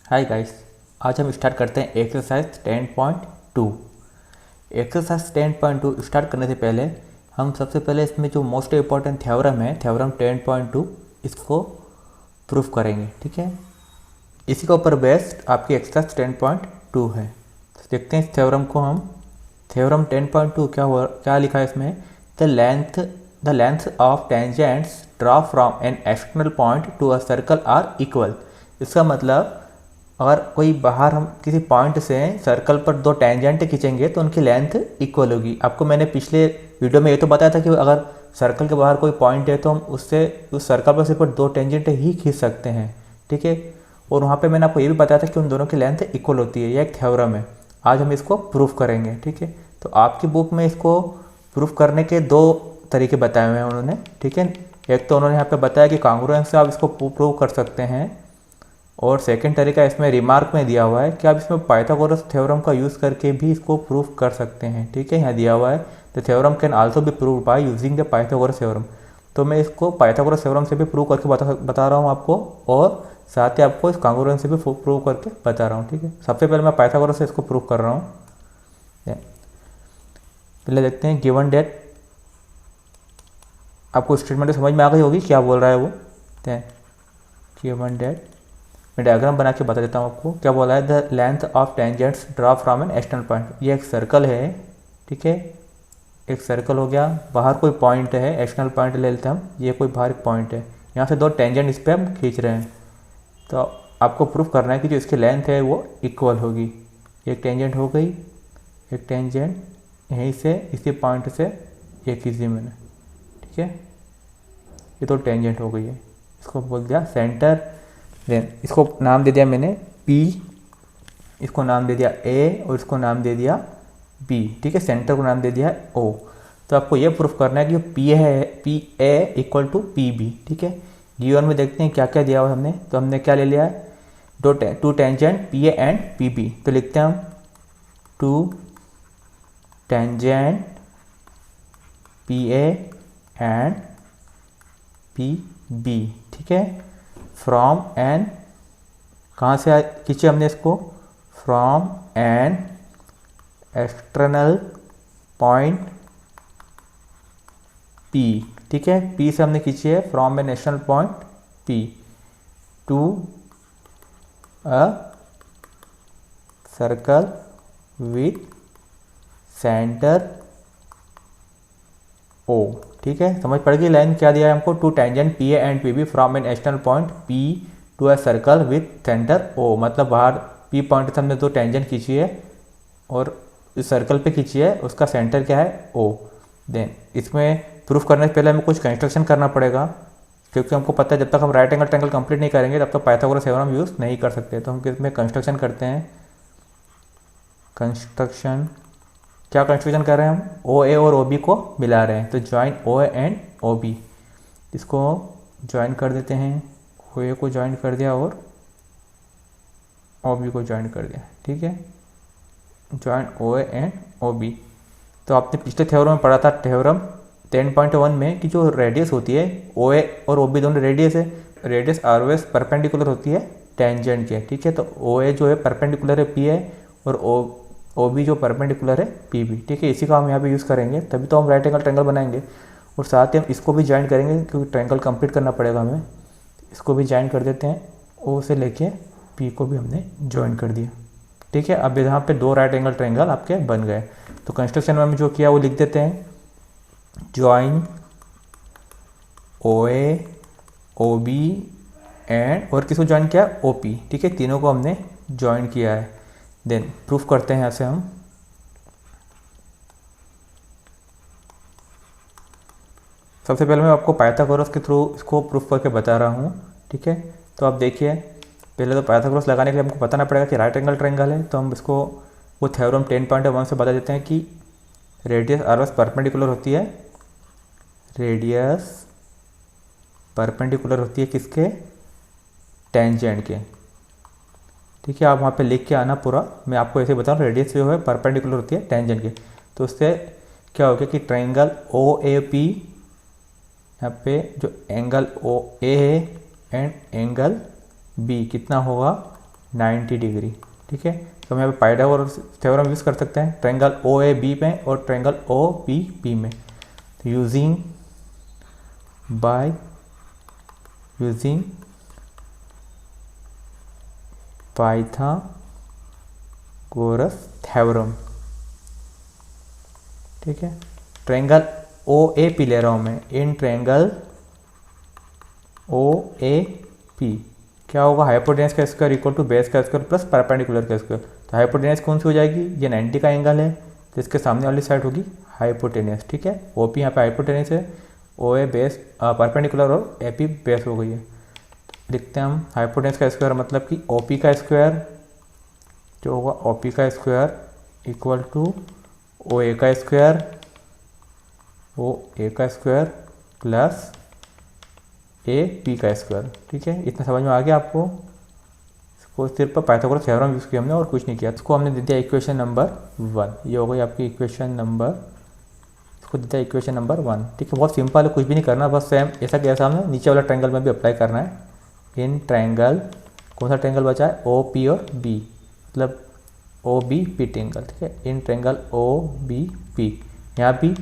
Hi guys, आज हम start करते हैं एक्सरसाइज 10.2। एक्सरसाइज 10.2 स्टार्ट करने से पहले हम सबसे पहले इसमें जो मोस्ट इम्पॉर्टेंट थ्योरम है, थ्योरम 10.2, इसको प्रूफ करेंगे। ठीक है, इसी के ऊपर बेस्ड आपकी एक्सरसाइज 10.2 है। तो देखते हैं इस थ्योरम को हम। थ्योरम 10.2 क्या लिखा है इसमें? The length of tangents draw from an external point to a circle are equal. इसका मतलब अगर कोई बाहर हम किसी पॉइंट से सर्कल पर दो टेंजेंट खींचेंगे तो उनकी लेंथ इक्वल होगी। आपको मैंने पिछले वीडियो में ये तो बताया था कि अगर सर्कल के बाहर कोई पॉइंट है तो हम उससे उस सर्कल पर सिर्फ दो टेंजेंट ही खींच सकते हैं। ठीक है, और वहाँ पे मैंने आपको ये भी बताया था कि उन दोनों की लेंथ इक्वल होती है। यह एक थ्योरम है। आज हम इसको प्रूफ करेंगे। ठीक है, तो आपकी बुक में इसको प्रूफ करने के दो तरीके बताए हुए हैं उन्होंने। ठीक है, एक तो उन्होंने यहाँ पे बताया कि कांग्रुएंस से आप इसको प्रूव कर सकते हैं, और सेकंड तरीका इसमें रिमार्क में दिया हुआ है कि आप इसमें पाइथागोरस थ्योरम का यूज़ करके भी इसको प्रूफ कर सकते हैं। ठीक है, यहाँ दिया हुआ है the theorem can also be prove by using the Pythagoras theorem. तो मैं इसको पाइथागोरस थ्योरम से भी प्रूव करके बता रहा हूँ आपको, और साथ ही आपको इस कांग्रुएंस से भी प्रूव करके बता रहा हूँ। ठीक है, सबसे पहले मैं पाइथागोरस से इसको प्रूव कर रहा हूँ। पहले देखते हैं गिवन डेट। आपको स्टेटमेंट समझ में आ गई होगी क्या बोल रहा है वो। गिवन डेट मैं डायग्राम बना के बता देता हूँ आपको। क्या बोला है? The length of tangents draw from an external point. ये एक सर्कल है। ठीक है, एक सर्कल हो गया, बाहर कोई पॉइंट है, एक्सटर्नल पॉइंट ले लेते हैं हम। ये कोई बाहर एक पॉइंट है, यहाँ से दो टेंजेंट इस पर हम खींच रहे हैं। तो आपको प्रूफ करना है कि जो इसकी लेंथ है वो इक्वल होगी। एक टेंजेंट हो गई, एक टेंजेंट यहीं से इसी पॉइंट से ये खींची मैंने। ठीक है, ये तो टेंजेंट हो गई है, इसको बोल दिया सेंटर। देन इसको नाम दे दिया मैंने P, इसको नाम दे दिया A, और इसको नाम दे दिया B। ठीक है, सेंटर को नाम दे दिया है O। तो आपको ये प्रूफ करना है कि P है PA इक्वल टू PB। ठीक है, गिवन में देखते हैं क्या क्या दिया हुआ हमने। तो हमने क्या ले लिया है? Two tangent PA and PB। तो लिखते हैं हम two tangent PA and PB। ठीक है, फ्रॉम एन, कहाँ से खींचे हमने इसको? From an external point P। ठीक है, P से हमने खींची है from an external point P to a circle with centre O। ठीक है, समझ पड़ गई? लाइन क्या दिया है हमको? Two tangent PA and PB from an external point P to a circle with centre O। मतलब बाहर P पॉइंट से हमने दो टेंजेंट खींची है और इस सर्कल पे खींची है, उसका सेंटर क्या है? O। देन इसमें प्रूफ करने से पहले हमें कुछ कंस्ट्रक्शन करना पड़ेगा, क्योंकि हमको पता है जब तक हम राइट एंगल ट्रायंगल कंप्लीट नहीं करेंगे तब तक पाइथागोरस थ्योरम यूज़ नहीं कर सकते। तो हम इसमें कंस्ट्रक्शन करते हैं। कंस्ट्रक्शन, क्या कंस्ट्रक्शन कर रहे हैं हम? OA और OB को मिला रहे हैं, तो ज्वाइन OA एंड OB। इसको ज्वाइन कर देते हैं, OA को ज्वाइन कर दिया और OB को ज्वाइन कर दिया। ठीक है, ज्वाइन OA एंड OB। तो आपने पिछले थ्योरम में पढ़ा था, थ्योरम 10.1 में, कि जो रेडियस होती है OA और OB दोनों रेडियस है, रेडियस ऑलवेज परपेंडिकुलर होती है टेंजेंट के। ठीक है, तो OA जो है परपेंडिकुलर है PA, और OB जो परपेंडिकुलर है PB। ठीक है, इसी का हम यहाँ पे यूज़ करेंगे, तभी तो हम राइट एंगल ट्रायंगल बनाएंगे। और साथ ही हम इसको भी ज्वाइन करेंगे, क्योंकि ट्रायंगल कंप्लीट करना पड़ेगा हमें। इसको भी ज्वाइन कर देते हैं, O से लेके P को भी हमने ज्वाइन कर दिया। ठीक है, अब यहाँ पे दो राइट एंगल ट्रायंगल आपके बन गए। तो कंस्ट्रक्शन में हमने जो किया वो लिख देते हैं, ज्वाइन OA OB एंड, और किसको ज्वाइन किया? OP। ठीक है, तीनों को हमने ज्वाइन किया है। देन प्रूफ करते हैं यहाँ से हम। सबसे पहले मैं आपको पाइथागोरस के थ्रू इसको प्रूफ करके बता रहा हूँ। ठीक है, तो आप देखिए, पहले तो पाइथागोरस लगाने के लिए हमको बताना पड़ेगा कि राइट एंगल ट्रायंगल है। तो हम इसको वो थ्योरम 10.1 से बता देते हैं कि रेडियस ऑलवेज परपेंडिकुलर होती है। रेडियस परपेंडिकुलर होती है किसके? टेंजेंट के। ठीक है, आप वहाँ पे लिख के आना पूरा, मैं आपको ऐसे बता रहा हूँ। रेडियस जो है परपेंडिकुलर होती है टेंजेंट के। तो उससे क्या हो गया कि ट्रायंगल OAP, यहाँ पे जो एंगल OA है एंड एंगल B कितना होगा? 90 डिग्री। ठीक है, तो हम यहाँ पे पाइथागोरस थ्योरम यूज़ कर सकते हैं ट्रायंगल ओ ए बी में और ट्रायंगल ओ बी बी में। तो यूजिंग पाइथागोरस थ्योरम। ठीक है, ट्रायंगल ओ ए पी ले रहा हूँ मैं। इन ट्रायंगल ओ ए पी क्या होगा, हाइपोटेनस का स्क्वायर इक्वल टू बेस का स्क्वायर प्लस परपेंडिकुलर का स्क्वायर। तो हाइपोटेनस कौन सी हो जाएगी, ये 90 का एंगल है तो इसके सामने वाली साइड होगी हाइपोटेनस। ठीक है, ओ पी यहाँ पे हाइपोटेनस है, ओ ए बेस परपेंडिकुलर और ए पी बेस हो गई है। लिखते हैं हम हाइपोटेनस का स्क्वायर मतलब कि ओ पी का स्क्वायर जो होगा, ओ पी का square equal to O A का स्क्वायर प्लस ए पी का स्क्वायर। ठीक है, इतना समझ में आ गया आपको। इसको सिर्फ पाइथागोरस थ्योरम यूज़ किया हमने और कुछ नहीं किया। इसको हमने दे दिया इक्वेशन नंबर 1। ये हो गई आपकी इक्वेशन नंबर, इसको दे दिया इक्वेशन नंबर 1। ठीक है, बहुत सिंपल है, कुछ भी नहीं करना, बस सेम ऐसा किया हमने नीचे वाला ट्रायंगल में भी अप्लाई करना है। इन ट्रायंगल, कौन सा ट्रायंगल बचा है, ओ पी और बी, मतलब ओ बी पी ट्रायंगल। ठीक है, in triangle O B P, यहाँ भी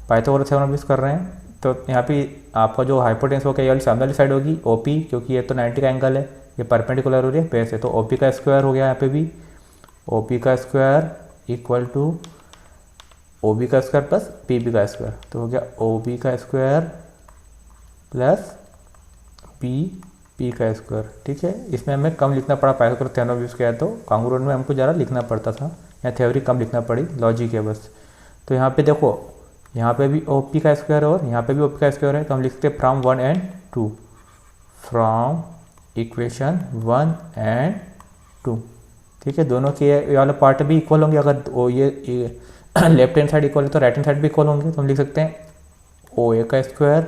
पाइथागोरस थ्योरम यूज़ कर रहे हैं। तो यहाँ पे आपका जो हाइपोटेनस होगा ये वाली सामने वाली साइड होगी ओ पी, क्योंकि ये तो 90 का एंगल है, ये परपेंडिकुलर हो रही है बेस है, तो ओ पी का स्क्वायर हो गया यहाँ पे भी, ओ पी का square equal to O B का स्क्वायर प्लस पी बी का स्क्वायर। तो हो गया ओ बी का स्क्वायर प्लस पी पी का स्क्वायर। ठीक है, इसमें हमें कम लिखना पड़ा, पाइथागोरस थ्योरम यूज़ किया तो कांग्रुएंट में हमको ज़्यादा लिखना पड़ता था, यहाँ थ्योरी कम लिखना पड़ी, लॉजिक है बस। तो यहाँ पे देखो, यहाँ पे भी ओ पी का स्क्वायर है और यहाँ पे भी ओ पी का स्क्वायर है, तो हम लिखते हैं from 1 and 2, from equation 1 and 2। ठीक है, दोनों के ये वाला पार्ट भी इक्वल होंगे, अगर ये लेफ्ट हैंड साइड इक्वल है तो राइट हैंड साइड भी इक्वल होंगे। तो हम लिख सकते हैं ओ ए का स्क्वायर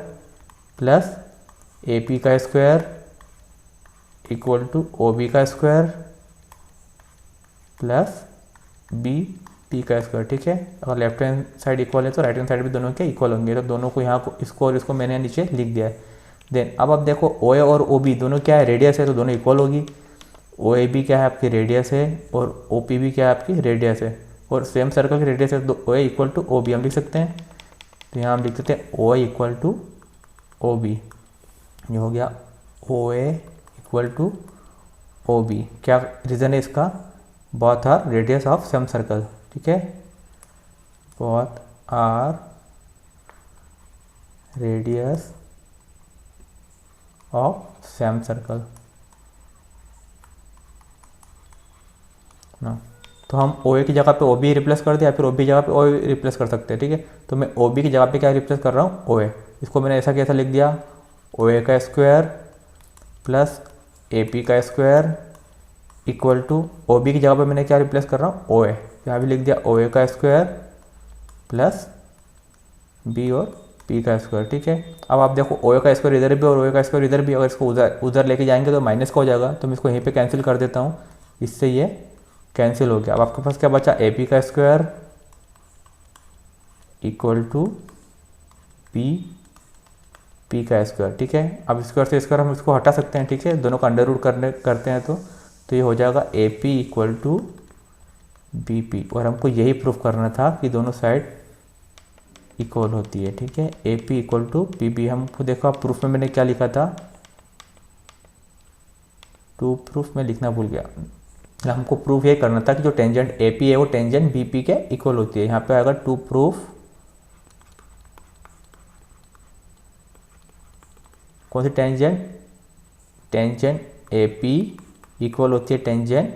प्लस ए पी का square equal to O B का स्क्वायर प्लस बी पी का स्क्वायर। ठीक है, अगर लेफ्ट हैंड साइड इक्वल है तो राइट हैंड साइड भी दोनों के इक्वल होंगे, तो दोनों को यहाँ को इसको और इसको मैंने नीचे लिख दिया है। देन अब आप देखो ओ ए और ओ बी दोनों क्या है, रेडियस है, तो दोनों इक्वल होगी। ओ ए बी क्या है आपकी रेडियस है और ओ पी भी क्या है आपकी रेडियस है, और सेम सर्कल की रेडियस है, तो ओ A equal to O B हम लिख सकते हैं। तो यहाँ हम लिख सकते हैं O A equal to O B, ये हो गया O A equal to O B. क्या रीज़न है इसका, both are radius of same circle. ठीक है, both are radius of same circle ना। तो हम ओ ए की जगह पे ओ बी रिप्लेस कर दिया, फिर ओ बी की जगह पे ओ ए रिप्लेस कर सकते हैं। ठीक है, तो मैं ओ बी की जगह पे क्या रिप्लेस कर रहा हूँ, ओ ए। इसको मैंने ऐसा कैसा लिख दिया, ओ ए का स्क्वायर प्लस ए पी का square equal to O B की जगह पे मैंने क्या रिप्लेस कर रहा हूँ, ओ ए। यहाँ भी लिख दिया ओ ए का स्क्वायर प्लस बी और पी का स्क्वायर। ठीक है, अब आप देखो ओ ए का स्क्वायर इधर भी और ओ ए का स्क्वायर इधर भी, अगर इसको उधर लेके जाएंगे तो माइनस का हो जाएगा, तो मैं इसको यहीं पे कैंसिल कर देता हूँ, इससे ये कैंसिल हो गया। अब आपके पास क्या बचा, ए पी का square equal to P P का स्क्वायर। ठीक है, अब स्क्वायर से स्क्वायर हम इसको हटा सकते हैं। ठीक है, दोनों का अंडर रूट करते हैं तो ये हो जाएगा A P equal to B P, और हमको यही प्रूफ करना था कि दोनों साइड इक्वल होती है। ठीक है, A P equal to B B. हमको देखो प्रूफ में मैंने क्या लिखा था, टू प्रूफ में लिखना भूल गया। हमको प्रूफ ये करना था कि जो टेंजेंट ए पी है वो टेंजेंट बी पी के इक्वल होती है। यहाँ पे अगर टू प्रूफ, कौन सी टेंजेंट ए पी इक्वल होती है टेंजेंट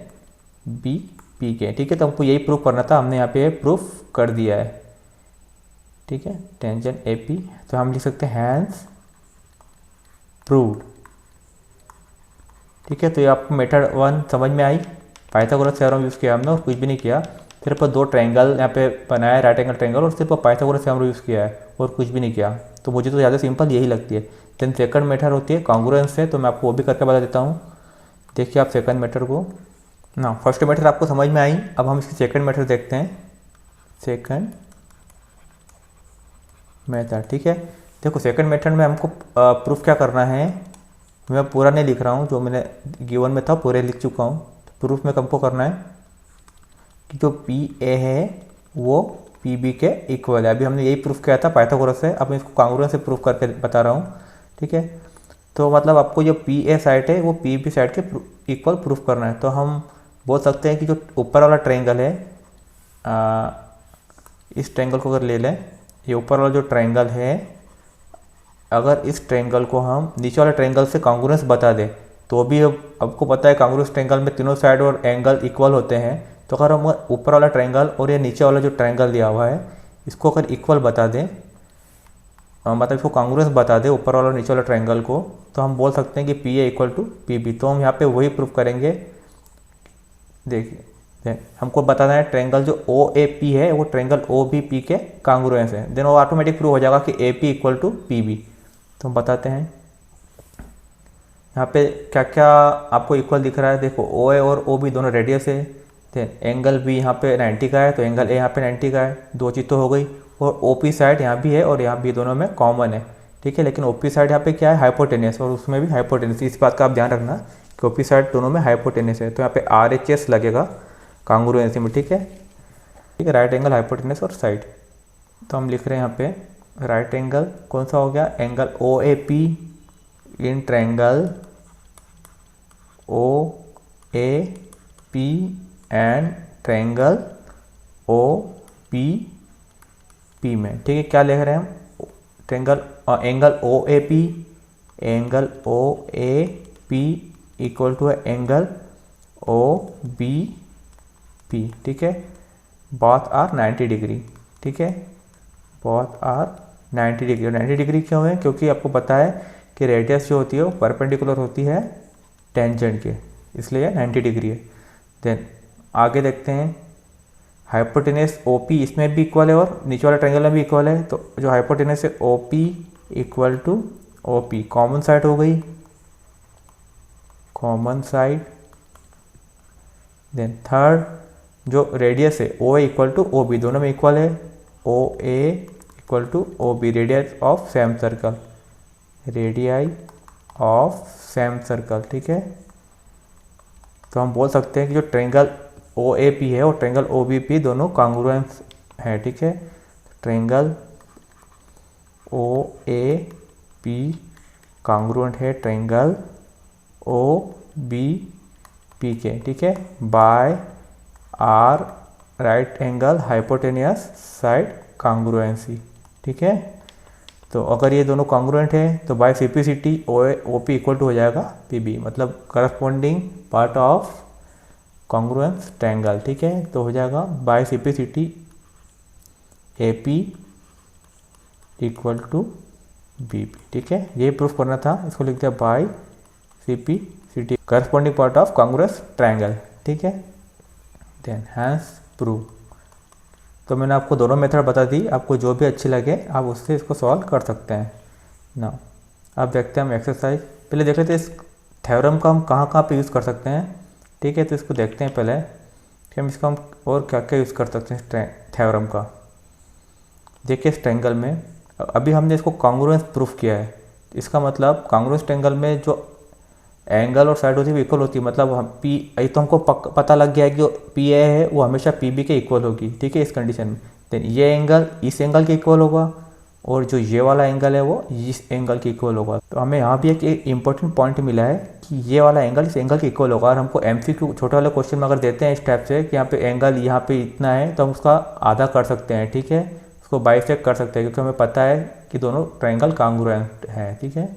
बी पी के। ठीक है, तो हमको यही प्रूफ करना था, हमने यहाँ पे प्रूफ कर दिया है। ठीक है, टेंजेंट ए पी, तो हम लिख सकते हैं हैंस प्रूव्ड। ठीक है, तो ये आपको मेथड 1 समझ में आई, पाइथागोरस थ्योरम यूज़ किया हमने और कुछ भी नहीं किया, सिर्फ 2 ट्रायंगल यहाँ पे बनाया, राइट एंगल ट्रायंगल, और सिर्फ पाइथागोरस थ्योरम यूज़ किया है और कुछ भी नहीं किया। तो मुझे तो ज़्यादा सिंपल यही लगती है। देन सेकंड मेथड होती है कांग्रुएंस से, तो मैं आपको वो भी करके बता देता हूँ। देखिए आप सेकंड मेथड को ना, फर्स्ट मेथड आपको समझ में आई, अब हम इसकी सेकंड मेथड देखते हैं। सेकंड मेथड, ठीक है, देखो सेकंड मेथड में हमको प्रूफ क्या करना है, मैं पूरा नहीं लिख रहा हूँ, जो मैंने गिवन में था पूरे लिख चुका हूँ। प्रूफ में हमको करना है कि जो पी ए है वो पी बी के इक्वल है। अभी हमने यही प्रूफ किया था पाइथागोरस से, अब मैं इसको कांग्रुएंस से प्रूफ करके बता रहा हूँ, ठीक है। तो मतलब आपको जो पी ए साइड है वो पी बी साइड के इक्वल प्रूफ करना है। तो हम बोल सकते हैं कि जो ऊपर वाला ट्रायंगल है, इस ट्रायंगल को अगर ले लें, ये ऊपर वाला जो ट्रायंगल है, अगर इस ट्रायंगल को हम नीचे वाले ट्रायंगल से कांग्रुएंस बता दें तो भी आपको पता है कांग्रुएंस ट्रायंगल में तीनों साइड और एंगल इक्वल होते हैं। तो अगर हम ऊपर वाला ट्रायंगल और ये नीचे वाला जो ट्रायंगल दिया हुआ है इसको अगर इक्वल बता दें, मतलब इसको कांग्रुएंस बता दें ऊपर वाला और नीचे वाला ट्रायंगल को, तो हम बोल सकते हैं कि P A equal to P B. तो हम यहाँ पे वही प्रूफ करेंगे। देखिए हमको बताना है ट्रायंगल जो ओ ए पी है वो ट्रायंगल ओ बी पी के कांग्रुएंस है, देन वो ऑटोमेटिक प्रूव हो जाएगा कि A P equal to P B. तो हम बताते हैं यहाँ पे क्या क्या आपको इक्वल दिख रहा है। देखो ओ ए और ओ बी दोनों रेडियस है, देन एंगल भी यहाँ पे 90 का है तो एंगल ए यहाँ पे 90 का है, दो चीज़ तो हो गई। और ओ पी साइड यहाँ भी है और यहाँ भी दोनों में कॉमन है, ठीक है। लेकिन ओ पी साइड यहाँ पे क्या है, हाइपोटेनियस, और उसमें भी हाइपोटेनियस। इस बात का आप ध्यान रखना कि ओ पी साइड दोनों में हाइपोटेनियस है। तो यहाँ पे आर एच एस लगेगा कांग्रुएंसी में, ठीक है, ठीक है। राइट एंगल, हाइपोटेनियस और साइड। तो हम लिख रहे हैं यहाँ पे राइट एंगल कौन सा हो गया, angle O A P in triangle O A P and triangle O P P में, ठीक है। क्या लिख रहे हैं हम, triangle angle O A P, angle O A P equal to angle O B P, ठीक है। बोथ आर 90 डिग्री, ठीक है, बोथ आर 90 डिग्री। 90 डिग्री क्यों है, क्योंकि आपको पता है कि रेडियस जो होती है वो परपेंडिकुलर होती है टेंजेंट के, इसलिए 90 डिग्री है। देन आगे देखते हैं हाइपोटेनस ओ पी, इसमें भी इक्वल है और नीचे वाले ट्रायंगल में भी इक्वल है। तो जो हाइपोटेनस है O P equal to O P, common side हो गई, कॉमन साइड। देन थर्ड जो रेडियस है O A equal to O B, दोनों में इक्वल है, O A equal to O B, radius of same circle, radii of same circle, ठीक है। तो हम बोल सकते हैं कि जो ट्रायंगल ओ ए पी है और ट्रायंगल ओ बी पी दोनों कांग्रुएंस है, ठीक है। Triangle O A P congruent है ट्रायंगल ओ बी पी के, ठीक है, by R right angle hypotenuse side congruency, ठीक है। तो अगर ये दोनों कांग्रुएंट है तो by simplicity O P equal to हो जाएगा पी बी, मतलब corresponding part of congruence triangle, ठीक है। तो हो जाएगा by simplicity A P equal to B P, ठीक है। ये प्रूफ करना था, इसको लिख दिया by simplicity corresponding part of congruence triangle, ठीक है। Then hence prove. तो मैंने आपको दोनों मेथड बता दी, आपको जो भी अच्छी लगे आप उससे इसको सॉल्व कर सकते हैं ना। अब देखते हैं हम एक्सरसाइज, पहले देख लेते हैं इस थ्योरम का हम कहाँ कहाँ पे यूज़ कर सकते हैं, ठीक है। तो इसको देखते हैं पहले कि हम इसका और क्या क्या यूज़ कर सकते हैं थ्योरम का। देखिए इस ट्रायंगल में अभी हमने इसको कांग्रुएंस प्रूफ किया है, इसका मतलब कांग्रुएंस ट्रायंगल में जो एंगल और साइड होती है वो इक्वल होती है, मतलब हम पी ये तो हमको पता लग गया है कि जो पी ए है वो हमेशा पी बी के इक्वल होगी, ठीक है, इस कंडीशन में। देन ये एंगल इस एंगल के इक्वल होगा और जो ये वाला एंगल है वो इस एंगल के इक्वल होगा। तो हमें यहाँ भी एक इम्पोर्टेंट पॉइंट मिला है कि ये वाला एंगल इस एंगल के इक्वल होगा। और हमको एमसीक्यू छोटे वाले क्वेश्चन में अगर देते हैं इस टाइप से कि यहाँ पे एंगल यहाँ पे इतना है तो हम उसका आधा कर सकते हैं, ठीक है, उसको बाइसेक्ट कर सकते हैं, क्योंकि हमें पता है कि दोनों ट्रायंगल कांग्रुएंट है, ठीक है।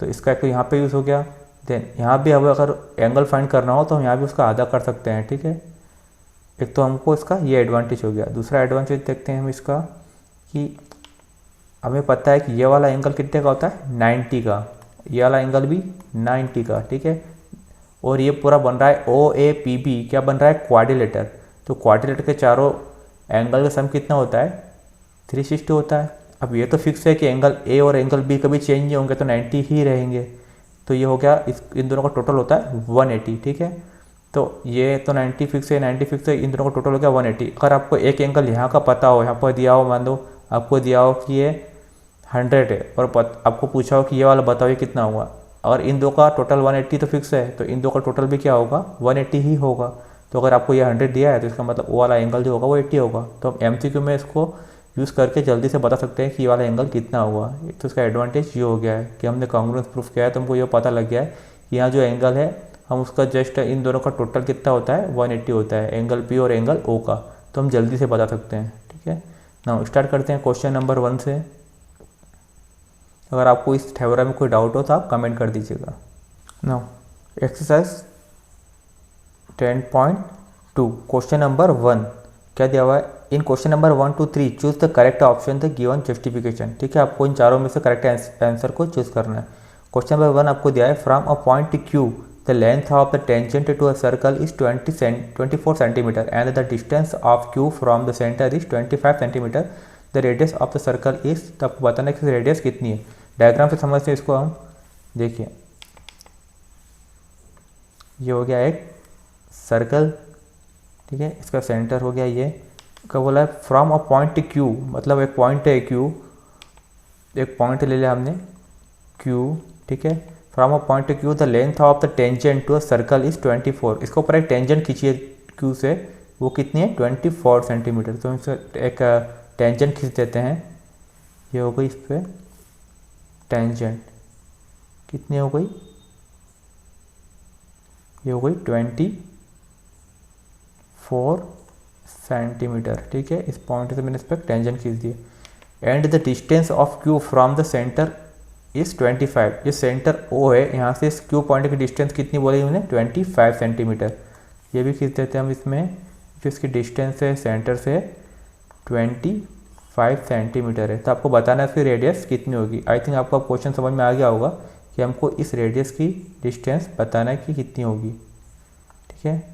तो इसका एक तो यहाँ पे यूज़ हो गया। देन यहाँ भी हमें अगर एंगल फाइंड करना हो तो हम यहाँ भी उसका आधा कर सकते हैं, ठीक है। एक तो हमको इसका ये एडवांटेज हो गया। दूसरा एडवांटेज देखते हैं हम इसका कि हमें पता है कि ये वाला एंगल कितने का होता है, 90 का, ये वाला एंगल भी 90 का, ठीक है। और ये पूरा बन रहा है ओ ए पी बी, क्या बन रहा है, क्वाड्रिलेटर। तो क्वाड्रिलेटर के चारों एंगल का सम कितना होता है, 360 होता है। अब ये तो फिक्स है कि एंगल ए और एंगल बी कभी चेंज नहीं होंगे, तो 90 ही रहेंगे। तो ये हो गया, इन दोनों का टोटल होता है 180, ठीक है। तो ये तो 90 फिक्स है, 90 फिक्स है, इन दोनों का टोटल हो गया 180। अगर आपको एक एंगल यहाँ का पता हो, यहाँ पर दिया हो, मान लो आपको दिया हो कि ये 100 है और आपको पूछा हो कि ये वाला बताओ ये कितना हुआ, और इन दो का टोटल 180 तो फिक्स है, तो इन दो का टोटल भी क्या होगा 180 ही होगा। तो अगर आपको ये 100 दिया है तो इसका मतलब वो वाला एंगल जो होगा वो 80 होगा। तो हम MCQ में इसको यूज़ करके जल्दी से बता सकते हैं कि ये वाला एंगल कितना हुआ। तो इसका एडवांटेज ये हो गया है कि हमने कॉन्ग्रुएंस प्रूफ किया है, तो हमको ये पता लग गया है कि यहाँ जो एंगल है हम उसका जस्ट इन दोनों का टोटल कितना होता है 180 होता है, एंगल P और एंगल O का। तो हम जल्दी से बता सकते हैं। ठीक है, नाउ स्टार्ट करते हैं क्वेश्चन नंबर 1 से। अगर आपको इस थ्योरम में कोई डाउट हो तो आप कमेंट कर दीजिएगा। नाउ एक्सरसाइज 10.2 क्वेश्चन नंबर 1 क्या दिया हुआ है। In question number 1 to 3 choose the correct option the given justification. ठीक है, आपको इन चारों में से करेक्ट आंसर को चूज करना है। क्वेश्चन नंबर 1 आपको दिया है from a point Q the length of the tangent to a circle is 24 centimetre and the distance of Q from the centre is 25 centimetre. The radius of the circle is, तो आपको बताना है कि radius कितनी है। Diagram से समझते हैं इसको हम। देखिए ये हो गया एक सर्कल, ठीक है, इसका सेंटर हो गया ये। क्या बोला है फ्रॉम अ पॉइंट Q, मतलब एक पॉइंट है Q, एक पॉइंट ले लिया हमने Q। ठीक है, from a point Q the length of the tangent to a circle is 24। इसके ऊपर एक टेंजेंट खींचिए Q से, वो कितनी है 24 सेंटीमीटर। तो इसे एक टेंजेंट खींच देते हैं। ये हो गई इस पर टेंजेंट, कितनी हो गई, ये हो गई 24 सेंटीमीटर। ठीक है, इस पॉइंट से मैंने इस पर टेंजेंट खींच दिया। And the distance of Q from the centre is 25। ये सेंटर O है, यहाँ से इस Q पॉइंट की डिस्टेंस कितनी बोली उन्हें 25 सेंटीमीटर। ये भी खींच देते हैं हम इसमें, जो इसकी डिस्टेंस है सेंटर से 25 सेंटीमीटर है। तो आपको बताना है इसकी रेडियस कितनी होगी। आई थिंक आपको क्वेश्चन समझ में आ गया होगा कि हमको इस रेडियस की डिस्टेंस बताना है कि कितनी होगी। ठीक है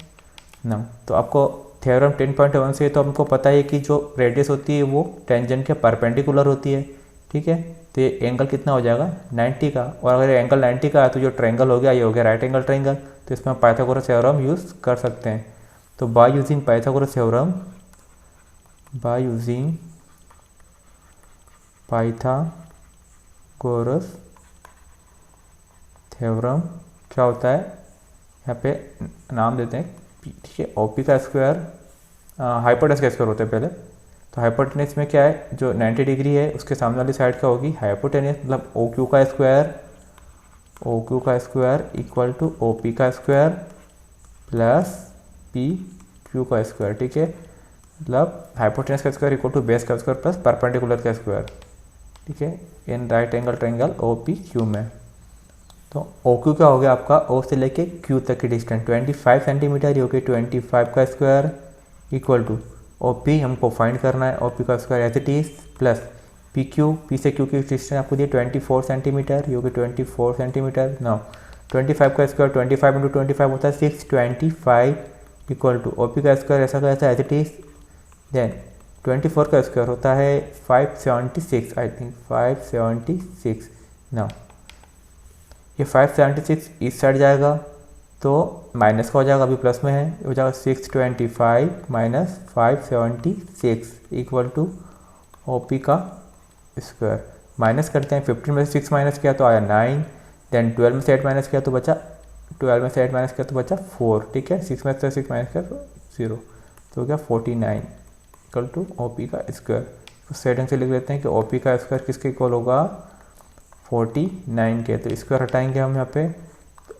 ना, तो आपको थ्योरम 10.1 से तो हमको पता है कि जो रेडियस होती है वो टेंजेंट के परपेंडिकुलर होती है। ठीक है, तो ये एंगल कितना हो जाएगा 90 का। और अगर एंगल 90 का है तो जो ट्रायंगल हो गया ये हो गया राइट एंगल ट्रायंगल। तो इसमें हम पाइथागोरस थ्योरम यूज़ कर सकते हैं। तो by using Pythagoras theorem, by using Pythagoras theorem क्या होता है, यहाँ पे नाम देते हैं। ठीक है, OP का स्क्वायर हाइपोटेनस का स्क्वायर होता है पहले। तो हाइपोटेनस में क्या है, जो 90 डिग्री है उसके सामने वाली साइड का होगी हाइपोटेनस, मतलब OQ का स्क्वायर, OQ का स्क्वायर इक्वल टू OP का स्क्वायर प्लस PQ का स्क्वायर। ठीक है, मतलब हाइपोटेनस का स्क्वायर इक्वल टू बेस का स्क्वायर प्लस परपेंडिकुलर का स्क्वायर। ठीक है, in right angle triangle OPQ में। तो OQ क्या हो गया आपका, O से लेके Q तक की डिस्टेंस 25 सेंटीमीटर, ये हो गई 25 का स्क्वायर इक्वल टू OP हमको फाइंड करना है, OP का square as it is plus PQ, P से Q की डिस्टेंस आपको दिए 24 सेंटीमीटर, ये हो गई 24 सेंटीमीटर। नाउ 25 का स्क्वायर 25 इंटू 25 होता है 625 इक्वल टू OP का स्क्वायर ऐसा का ऐसा एज इट इज, देन 24 का स्क्वायर होता है 576, आई थिंक 576। नाउ ये 576 इस साइड जाएगा तो माइनस का हो जाएगा, अभी प्लस में है, हो जाएगा 625 माइनस 576 इक्वल टू OP का स्क्वायर। माइनस करते हैं, 15 में से 6 माइनस किया तो आया 9, देन 12 में से 8 माइनस किया तो बचा 12 में से 8 माइनस किया तो बचा 4। ठीक है, 6 में से 6 माइनस किया तो 0, तो हो गया 49 इक्वल टू OP का स्क्वायर। तो सेटिंग से लिख लेते हैं कि OP का स्क्वायर किसके इक्वल होगा 49 के। तो स्क्वायर हटाएंगे हम यहाँ पे,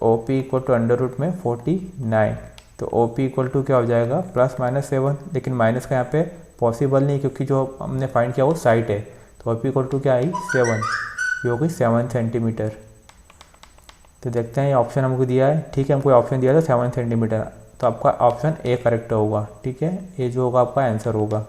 OP equal to under root में 49। तो OP इक्वल टू क्या हो जाएगा प्लस माइनस 7, लेकिन माइनस का यहाँ पे पॉसिबल नहीं क्योंकि जो हमने फाइंड किया वो साइड है। तो OP इक्वल टू क्या आई 7, ये हो गई 7 सेंटीमीटर। तो देखते हैं ये ऑप्शन हमको दिया है। ठीक है, हमको ऑप्शन दिया था 7 सेंटीमीटर, तो आपका ऑप्शन A करेक्ट होगा। ठीक है, ये जो होगा आपका आंसर होगा।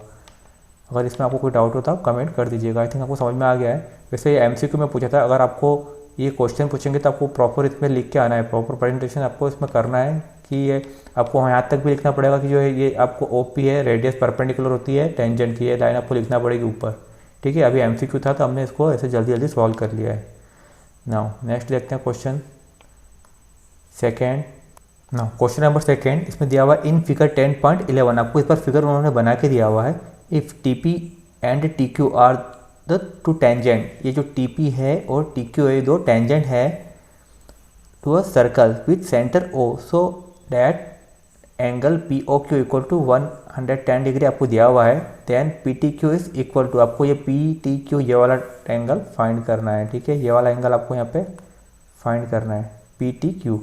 अगर इसमें आपको कोई डाउट होता है कमेंट कर दीजिएगा। आई थिंक आपको समझ में आ गया है। वैसे ये MCQ में पूछा था, अगर आपको ये क्वेश्चन पूछेंगे तो आपको प्रॉपर इसमें लिख के आना है, प्रॉपर प्रेजेंटेशन आपको इसमें करना है कि ये आपको यहाँ तक भी लिखना पड़ेगा कि जो है ये आपको OP है, रेडियस परपेंडिकुलर होती है टेंजेंट की, ये लाइन आपको लिखना पड़ेगी ऊपर। ठीक है, अभी MCQ था तो हमने इसको ऐसे जल्दी जल्दी सॉल्व कर लिया है। नाउ नेक्स्ट देखते हैं question second. Now question number second, इसमें दिया हुआ इन फिगर 10.11, आपको इस पर फिगर उन्होंने बना के दिया हुआ है। If TP and TQ are the two tangent, ये जो TP है और TQ है ये दो टेंजेंट है, to a circle with centre O so that angle P O Q equal to 110 degree आपको दिया हुआ है। Then P T Q is equal to, आपको ये पी टी क्यू ये वाला एंगल फाइंड करना है, ठीक है, ये वाला एंगल आपको यहाँ पे फाइंड करना है पी टी क्यू।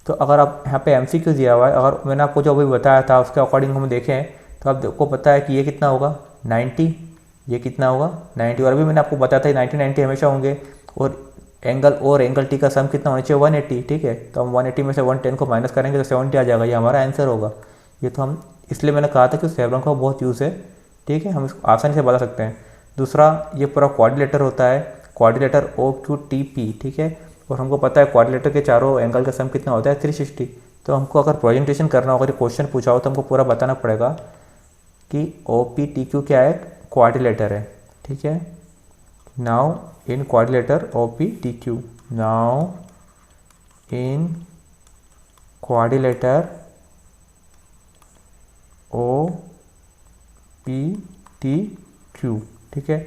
तो अगर आप यहाँ पे एम सी क्यू दिया हुआ है, अगर मैंने आपको जो अभी बताया था उसके अकॉर्डिंग हम देखें तो आपको पता है कि ये कितना होगा 90, ये कितना होगा 90, और अभी मैंने आपको बताया था 90 90 हमेशा होंगे, और एंगल टी का सम कितना होना चाहिए 180, ठीक है। तो हम 180 में से 110 को माइनस करेंगे तो 70 आ जाएगा, ये हमारा आंसर होगा। ये तो हम इसलिए मैंने कहा था कि थ्योरम का बहुत यूज़ है, ठीक है, हम इसको आसानी से बता सकते हैं। दूसरा, ये पूरा क्वाड्रिलेटर होता है, quadrilateral O Q T P, ठीक है, और हमको पता है क्वाड्रिलेटर के चारों एंगल का सम कितना होता है 360। तो हमको अगर प्रेजेंटेशन करना होगा, अगर क्वेश्चन पूछा हो तो हमको पूरा बताना पड़ेगा कि ओ पी टी क्यू क्या है, क्वाड्रिलेटर है, ठीक है। Now in quadrilateral O P T Q, now in quadrilateral O P T Q, ठीक है।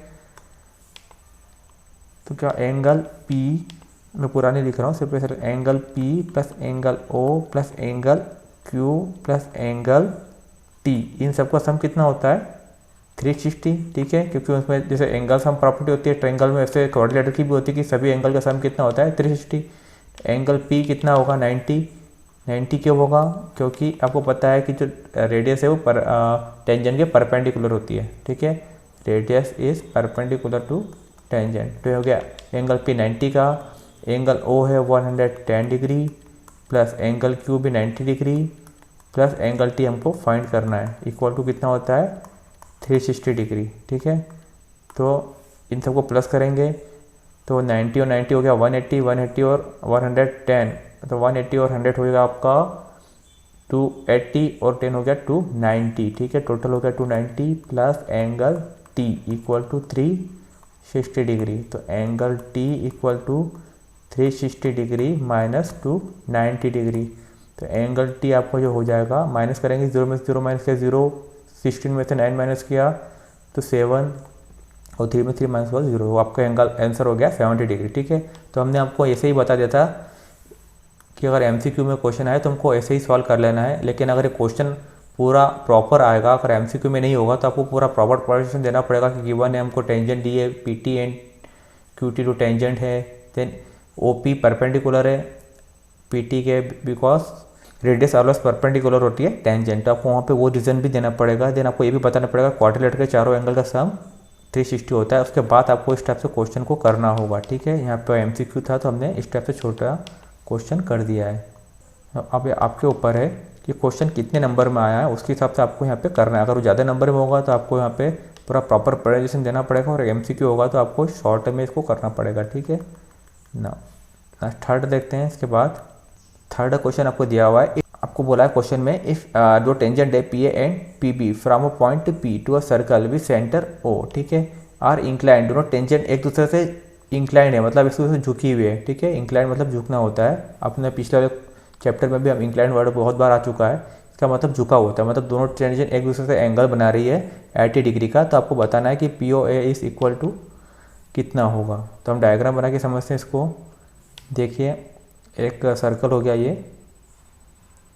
तो क्या एंगल पी, मैं पूरा नहीं लिख रहा हूँ, सिर्फ angle P plus angle O plus angle Q plus angle T, इन सबका सम कितना होता है 360, ठीक है, क्योंकि उसमें जैसे एंगल सम प्रॉपर्टी होती है ट्रायंगल में, वैसे क्वाड्रिलेटर की भी होती है कि सभी एंगल का सम कितना होता है 360। एंगल पी कितना होगा 90 क्यों होगा, क्योंकि आपको पता है कि जो रेडियस है वो टेंजेंट के परपेंडिकुलर होती है, ठीक है, radius is perpendicular to tangent. तो हो गया एंगल पी 90 का, एंगल ओ है 110 डिग्री प्लस एंगल क्यू भी 90 डिग्री प्लस एंगल टी हमको फाइंड करना है, इक्वल टू कितना होता है 360 डिग्री, ठीक है। तो इन सबको प्लस करेंगे तो 90 और 90 हो गया 180, 180 और 110, तो 180 और 100 हो गया आपका 280 और 10 हो गया 290, ठीक है, टोटल हो गया 290 plus angle T equal to 360 degree. तो angle T equal to 360 degree minus 290 degree. तो एंगल टी आपको जो हो जाएगा, माइनस करेंगे 0 में से 0 माइनस किया 0, 16 में से 9 माइनस किया तो 7 और 3 में 3 माइनस हुआ 0, वो आपका एंगल आंसर हो गया 70 डिग्री, ठीक है। तो हमने आपको ऐसे ही बता दिया था कि अगर एमसीक्यू में क्वेश्चन आए तो हमको ऐसे ही सॉल्व कर लेना है, लेकिन अगर ये क्वेश्चन पूरा प्रॉपर आएगा, अगर एमसीक्यू में नहीं होगा तो आपको पूरा प्रॉपर प्रेजेंटेशन देना पड़ेगा कि गिवन है हमको टेंजेंट दी है, PT and QT two tangent है, देन ओपी परपेंडिकुलर है पीटी के, बिकॉज रेडियस ऑलवेज परपेंडिकुलर होती है टेंजेंट, तो आपको वहाँ पे वो रीज़न भी देना पड़ेगा। देन आपको ये भी बताना पड़ेगा क्वाड्रिलेटर के चारों एंगल का सम 360 होता है। उसके बाद आपको इस टाइप से क्वेश्चन को करना होगा, ठीक है। यहाँ पे एमसीक्यू था तो हमने इस टाइप से छोटा क्वेश्चन कर दिया है। अब आपके ऊपर है कि क्वेश्चन कितने नंबर में आया है, उसके हिसाब से आपको यहाँ पे करना है। अगर वो ज़्यादा नंबर में होगा तो आपको यहाँ पे पूरा प्रॉपर प्रेजेंटेशन देना पड़ेगा, और एमसीक्यू होगा तो आपको शॉर्ट में इसको करना पड़ेगा, ठीक है ना। थर्ड देखते हैं। इसके बाद थर्ड क्वेश्चन आपको दिया हुआ है, आपको बोला है क्वेश्चन में इफ दो टेंजेंट है P A and P B from a point P to a circle with centre O, ठीक है, आर इंक्लाइंड, दोनों टेंजेंट एक दूसरे से इंक्लाइंड है, मतलब एक दूसरे से झुकी हुई है, ठीक है। इंक्लाइंड मतलब झुकना होता है, अपने पिछले वाले चैप्टर में भी हम इंक्लाइंड वर्ड बहुत बार आ चुका है, इसका मतलब झुका होता है, मतलब दोनों टेंजेंट एक दूसरे से एंगल बना रही है 80 डिग्री का। तो आपको बताना है कि P O A is equal to कितना होगा। तो हम डायग्राम बना के समझते हैं इसको। देखिए एक सर्कल हो गया, ये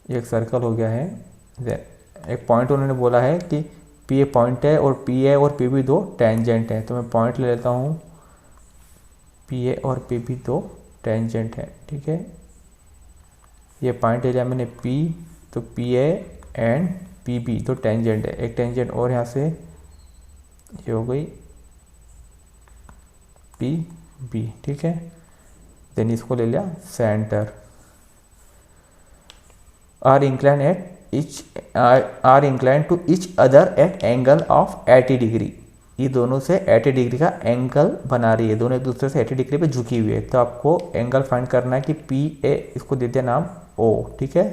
एक सर्कल हो गया है, एक पॉइंट उन्होंने बोला है कि पी ए पॉइंट है और पी ए और पी बी दो टेंजेंट है। तो मैं पॉइंट ले लेता हूँ, पी ए और पी बी दो टेंजेंट है, ठीक है। ये पॉइंट ले लिया मैंने पी, तो P A and P B दो टेंजेंट है, एक टेंजेंट और यहाँ से ये हो गई पी बी, ठीक है। देन इसको ले लिया centre, are incline at each are incline to each other at angle of 80 degree, ये दोनों से 80 डिग्री का एंगल बना रही है, दोनों एक दूसरे से 80 डिग्री पे झुकी हुई है। तो आपको एंगल फाइंड करना है कि पी ए, इसको दे दिया नाम ओ, ठीक है।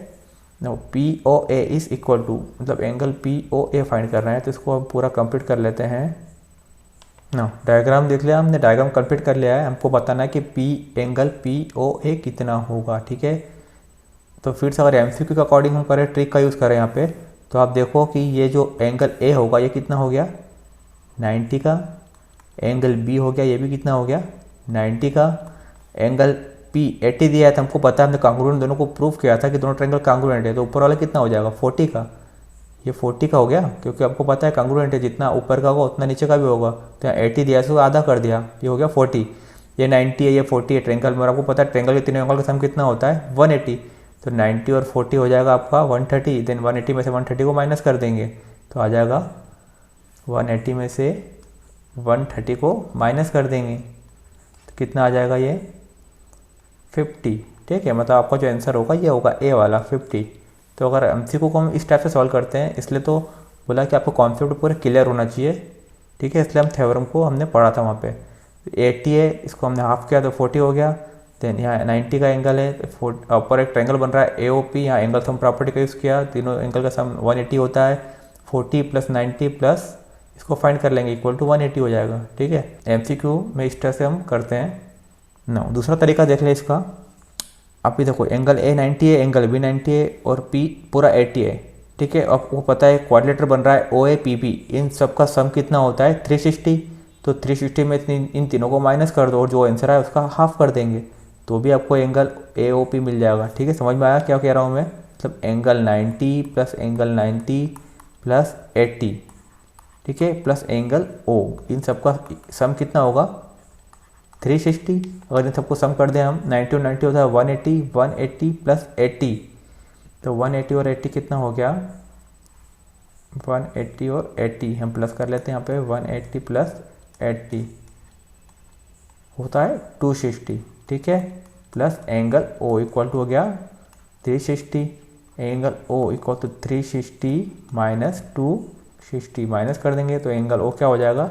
No P O A is equal to, मतलब angle P O A find करना है। तो इसको हम पूरा कंप्लीट कर लेते हैं ना। डायग्राम देख लिया हमने, डायग्राम कंप्लीट कर लिया है। हमको बताना है कि पी एंगल पी ओ ए कितना होगा, ठीक है। तो फिर से अगर एमसीक्यू के अकॉर्डिंग हम करें, ट्रिक का यूज़ करें यहाँ पे, तो आप देखो कि ये जो एंगल ए होगा ये कितना हो गया 90 का, एंगल बी हो गया ये भी कितना हो गया 90 का, एंगल P P 80 दिया है तो हमको पता है, हमने कांग्रुएंट दोनों को प्रूव किया था कि दोनों ट्रायंगल कांग्रुएंट है। तो ऊपर वाला कितना हो जाएगा 40 का, ये 40 का हो गया, क्योंकि आपको पता है कांग्रुएंट है, जितना ऊपर का होगा उतना नीचे का भी होगा। तो यहाँ 80 दिया है तो आधा कर दिया, ये हो गया 40। ये 90 है, ये 40 है ट्रायंगल में, और आपको पता है ट्रायंगल के तीनों एंगल का सम कितना होता है 180। तो 90 और 40 हो जाएगा आपका 130। देन 180 में से 130 को माइनस कर देंगे तो आ जाएगा 180 में से 130 को माइनस कर देंगे तो कितना आ जाएगा ये 50। ठीक है, मतलब आपका जो आंसर होगा ये होगा ए वाला 50। तो अगर एमसीक्यू को हम इस टाइप से सॉल्व करते हैं, इसलिए तो बोला कि आपको कॉन्सेप्ट पूरा क्लियर होना चाहिए। ठीक है, इसलिए हम थ्योरम को हमने पढ़ा था वहाँ पे। 80 है, इसको हमने हाफ किया तो 40 हो गया। देन यहाँ 90 का एंगल है, ऊपर एक ट्रायंगल बन रहा है AOP, यहाँ एंगल सम प्रॉपर्टी का यूज़ किया, तीनों एंगल का सम 180 होता है। 40 + 90 प्लस इसको फाइंड कर लेंगे इक्वल टू 180 हो जाएगा। ठीक है, एमसीक्यू में इस तरह से हम करते हैं। ना दूसरा तरीका देख लें इसका। आप भी देखो, एंगल A 90 है, एंगल B 90 है और P पूरा 80 है। ठीक है, आपको पता है क्वाड्रिलेटर बन रहा है OAPB, इन सब का सम कितना होता है 360। तो 360 में इन तीनों को माइनस कर दो और जो आंसर है उसका हाफ कर देंगे तो भी आपको एंगल AOP मिल जाएगा। ठीक है, समझ में आया क्या कह रहा हूँ मैं? मतलब एंगल 90 प्लस एंगल 90 प्लस 80, ठीक है, प्लस एंगल O, इन सब का सम कितना होगा 360। अगर इन सबको सम कर दें हम, 90 और 90 होता है 180, 180 प्लस 80, तो 180 और 80 कितना हो गया 180 और 80 हम प्लस कर लेते हैं यहाँ पे, 180 प्लस 80 होता है 260। ठीक है, plus angle O equal to हो गया 360, angle O equal to 360 minus 260 minus कर देंगे तो एंगल O क्या हो जाएगा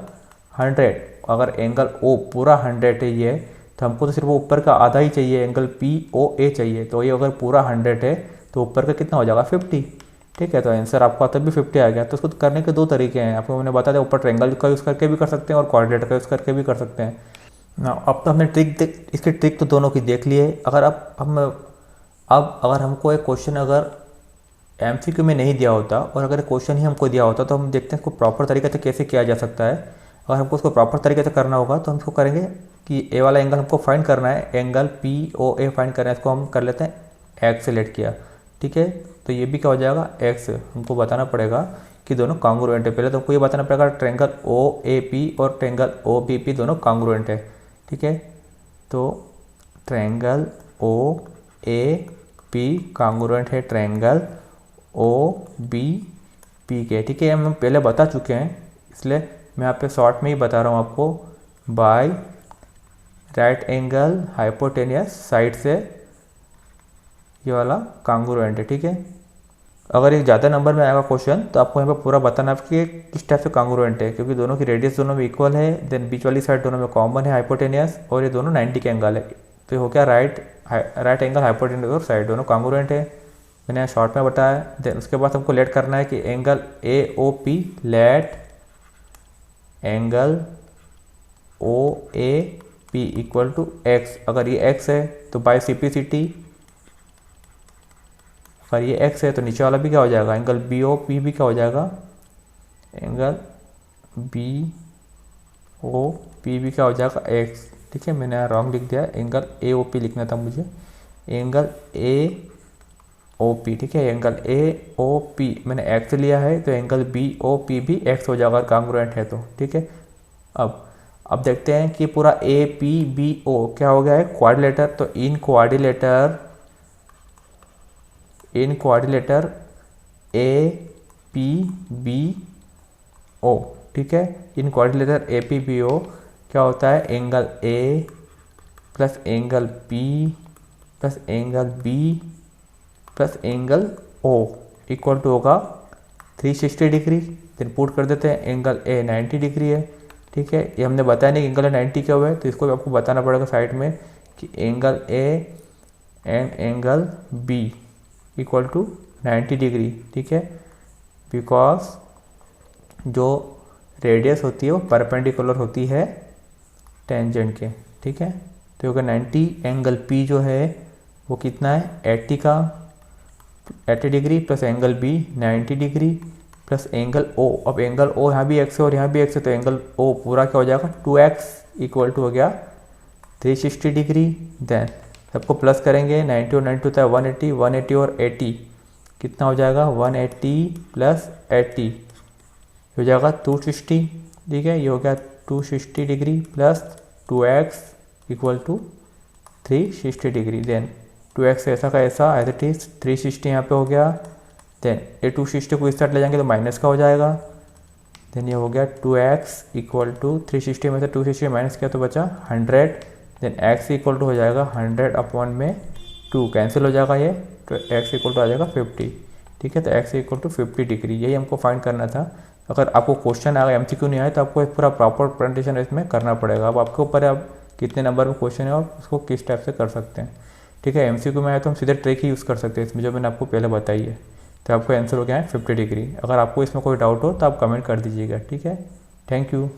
100। अगर एंगल O पूरा 100 है ये, तो हमको तो सिर्फ ऊपर का आधा ही चाहिए, एंगल POA चाहिए। तो ये अगर पूरा 100 है तो ऊपर का कितना हो जाएगा 50। ठीक है, तो आंसर आपका तब भी 50 आ गया। तो उसको करने के दो तरीके हैं, आपको मैंने बता दिया, ऊपर ट्रायंगल का यूज़ करके भी कर सकते हैं और क्वाड्रेटर का यूज़ करके भी कर सकते हैं ना। अब तो हमने इसकी ट्रिक तो दोनों की देख ली है। अगर अब अगर हमको एक क्वेश्चन अगर एमसीक्यू में नहीं दिया होता और अगर क्वेश्चन ही हमको दिया होता तो हम देखते हैं इसको प्रॉपर तरीके से कैसे किया जा सकता है। अगर हमको उसको प्रॉपर तरीके से करना होगा तो हम इसको करेंगे कि ए वाला एंगल हमको फाइंड करना है, एंगल POA फाइंड करना है, इसको हम कर लेते हैं एक्स सेलेक्ट किया। ठीक है, तो ये भी क्या हो जाएगा एक्स। हमको बताना पड़ेगा कि दोनों कांग्रुएंट है। पहले तो हमको ये बताना पड़ेगा ट्रायंगल OAP और ट्रायंगल OBP दोनों कांग्रुएंट है। ठीक है, तो ट्रायंगल OAP कांग्रुएंट है ट्रायंगल OBP के। ठीक है, हम पहले बता चुके हैं, इसलिए मैं यहाँ पे शॉर्ट में ही बता रहा हूँ आपको। By right angle hypotenuse side से ये वाला कांग्रुएंट है। ठीक है, अगर एक ज़्यादा नंबर में आएगा क्वेश्चन तो आपको यहाँ पे पूरा बताना है कि किस टाइप से कांग्रुएंट है, क्योंकि दोनों की रेडियस दोनों में इक्वल है, देन बीच वाली साइड दोनों में कॉमन है हाइपोटेनियस, और ये दोनों 90 के एंगल है। तो हो गया राइट एंगल हाइपोटेनियस और साइड दोनों कांग्रुएंट है, मैंने शॉर्ट में बताया। देन उसके बाद हमको लेट करना है कि angle AOP let angle OAP equal to x. अगर ये एक्स है तो बाय CP/CT, अगर ये एक्स है तो नीचे वाला भी क्या हो जाएगा एंगल BOP भी क्या हो जाएगा एंगल BOP भी क्या हो जाएगा एक्स। ठीक है, मैंने यहाँ रॉन्ग लिख दिया, एंगल AOP लिखना था मुझे, एंगल AOP। ठीक है, एंगल AOP मैंने एक्स लिया है तो एंगल BOP भी एक्स हो जाएगा कांग्रुएंट है तो। ठीक है, अब देखते हैं कि पूरा APBO क्या हो गया है क्वाड्रिलेटर। तो इन क्वाड्रिलेटर APBO, ठीक है, इन क्वाड्रिलेटर APBO क्या होता है angle A plus angle B plus angle B plus angle O equal to होगा 360 डिग्री। फिर पुट कर देते हैं, एंगल A 90 डिग्री है। ठीक है, ये हमने बताया नहीं एंगल 90 क्या हुआ है, तो इसको भी आपको बताना पड़ेगा साइड में कि angle A and angle B equal to 90 degree. ठीक है, बिकॉज जो रेडियस होती है वो परपेंडिकुलर होती है टेंजेंट के। ठीक है, तो अगर 90 एंगल P जो है वो कितना है 80 degree plus angle B 90 degree plus angle O। अब एंगल O यहाँ भी x है और यहाँ भी x है, तो एंगल O पूरा क्या हो जाएगा 2x इक्वल टू हो गया 360 डिग्री। देन सबको प्लस करेंगे, 90 और 90 होता है 180, 180 और 80 कितना हो जाएगा, 180 प्लस 80 हो जाएगा 260। ठीक है, ये हो गया 260 degree plus 2x equal to 360 degree. Then 2x ऐसा का ऐसा एज इट इज़ 360 यहाँ पे हो गया। देन ये 260 को इस साइड ले जाएंगे तो माइनस का हो जाएगा। देन ये हो गया 2x इक्वल टू 360 में से 260 माइनस किया तो बचा 100। देन x इक्वल टू हो जाएगा 100 अपॉन में 2 कैंसिल हो जाएगा ये, तो x इक्वल टू आ जाएगा 50। ठीक है, तो x इक्वल टू 50 डिग्री, यही हमको फाइंड करना था। अगर आपको क्वेश्चन आएगा MCQ नहीं आए तो आपको एक पूरा प्रॉपर प्रेजेंटेशन इसमें करना पड़ेगा। अब आपके ऊपर है आप कितने नंबर में क्वेश्चन है और उसको किस टाइप से कर सकते हैं। ठीक है, MCQ में आए तो हम सीधे ट्रिक ही यूज़ कर सकते हैं इसमें, जो मैंने आपको पहले बताई है। तो आपको आंसर हो गया है 50 डिग्री। अगर आपको इसमें कोई डाउट हो तो आप कमेंट कर दीजिएगा। ठीक है, थैंक यू।